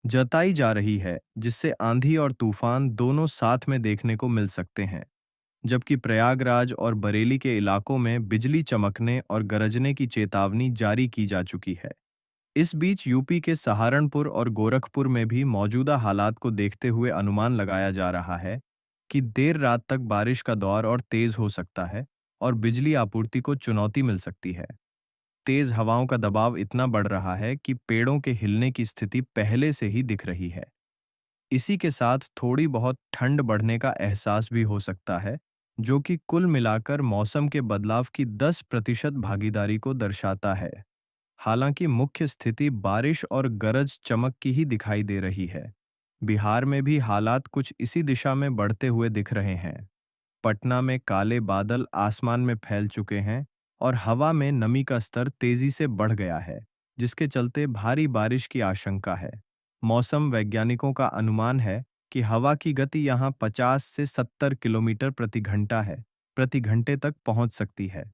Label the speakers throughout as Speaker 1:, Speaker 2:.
Speaker 1: जताई जा रही है, जिससे आंधी और तूफान दोनों साथ में देखने को मिल सकते हैं। जबकि प्रयागराज और बरेली के इलाकों में बिजली चमकने और गरजने की चेतावनी जारी की जा चुकी है। इस बीच यूपी के सहारनपुर और गोरखपुर में भी मौजूदा हालात को देखते हुए अनुमान लगाया जा रहा है कि देर रात तक बारिश का दौर और तेज हो सकता है और बिजली आपूर्ति को चुनौती मिल सकती है। तेज हवाओं का दबाव इतना बढ़ रहा है कि पेड़ों के हिलने की स्थिति पहले से ही दिख रही है। इसी के साथ थोड़ी बहुत ठंड बढ़ने का एहसास भी हो सकता है, जो कि कुल मिलाकर मौसम के बदलाव की 10% भागीदारी को दर्शाता है। हालांकि मुख्य स्थिति बारिश और गरज चमक की ही दिखाई दे रही है। बिहार में भी हालात कुछ इसी दिशा में बढ़ते हुए दिख रहे हैं। पटना में काले बादल आसमान में फैल चुके हैं और हवा में नमी का स्तर तेजी से बढ़ गया है, जिसके चलते भारी बारिश की आशंका है। मौसम वैज्ञानिकों का अनुमान है कि हवा की गति यहां 50 से 70 किलोमीटर प्रति घंटा है, प्रति घंटे तक पहुंच सकती है।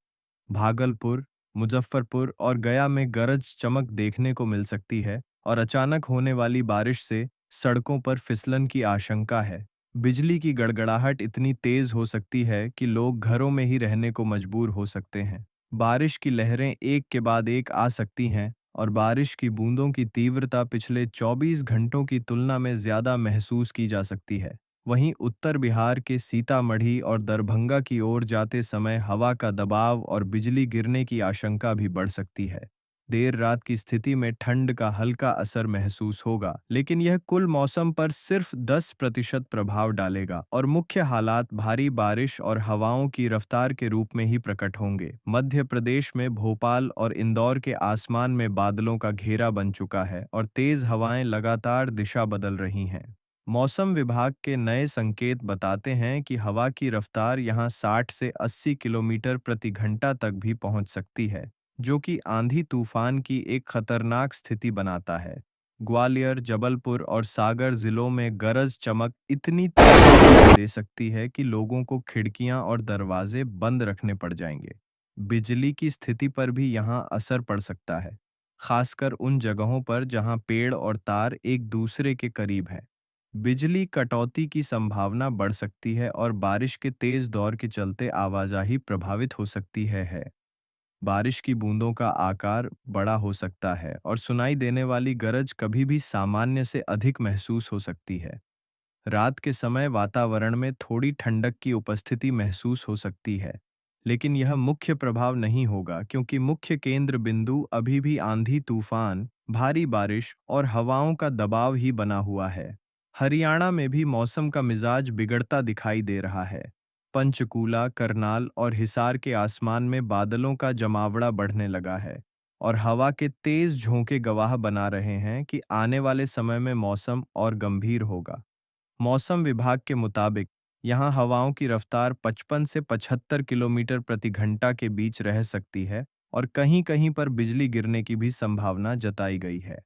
Speaker 1: भागलपुर, मुजफ्फरपुर और गया में गरज चमक देखने को मिल सकती है और अचानक होने वाली बारिश से सड़कों पर फिसलन की आशंका है। बिजली की गड़गड़ाहट इतनी तेज हो सकती है कि लोग घरों में ही रहने को मजबूर हो सकते हैं। बारिश की लहरें एक के बाद एक आ सकती हैं और बारिश की बूंदों की तीव्रता पिछले 24 घंटों की तुलना में ज्यादा महसूस की जा सकती है। वहीं उत्तर बिहार के सीतामढ़ी और दरभंगा की ओर जाते समय हवा का दबाव और बिजली गिरने की आशंका भी बढ़ सकती है। देर रात की स्थिति में ठंड का हल्का असर महसूस होगा, लेकिन यह कुल मौसम पर सिर्फ 10% प्रभाव डालेगा और मुख्य हालात भारी बारिश और हवाओं की रफ्तार के रूप में ही प्रकट होंगे। मध्य प्रदेश में भोपाल और इंदौर के आसमान में बादलों का घेरा बन चुका है और तेज हवाएं लगातार दिशा बदल रही हैं। मौसम विभाग के नए संकेत बताते हैं कि हवा की रफ्तार यहां 60 से 80 किलोमीटर प्रति घंटा तक भी पहुंच सकती है, जो कि आंधी तूफान की एक खतरनाक स्थिति बनाता है। ग्वालियर, जबलपुर और सागर जिलों में गरज चमक इतनी तेज दे सकती है कि लोगों को खिड़कियां और दरवाजे बंद रखने पड़ जाएंगे। बिजली की स्थिति पर भी यहां असर पड़ सकता है, खासकर उन जगहों पर जहां पेड़ और तार एक दूसरे के करीब हैं। बिजली कटौती की संभावना बढ़ सकती है और बारिश के तेज दौर के चलते आवाजाही प्रभावित हो सकती है। बारिश की बूंदों का आकार बड़ा हो सकता है और सुनाई देने वाली गरज कभी भी सामान्य से अधिक महसूस हो सकती है। रात के समय वातावरण में थोड़ी ठंडक की उपस्थिति महसूस हो सकती है, लेकिन यह मुख्य प्रभाव नहीं होगा क्योंकि मुख्य केंद्र बिंदु अभी भी आंधी तूफान, भारी बारिश और हवाओं का दबाव ही बना हुआ है। हरियाणा में भी मौसम का मिजाज बिगड़ता दिखाई दे रहा है। पंचकूला, करनाल और हिसार के आसमान में बादलों का जमावड़ा बढ़ने लगा है और हवा के तेज झोंके गवाह बना रहे हैं कि आने वाले समय में मौसम और गंभीर होगा। मौसम विभाग के मुताबिक यहां हवाओं की रफ्तार 55 से 75 किलोमीटर प्रति घंटा के बीच रह सकती है और कहीं-कहीं पर बिजली गिरने की भी संभावना जताई गई है।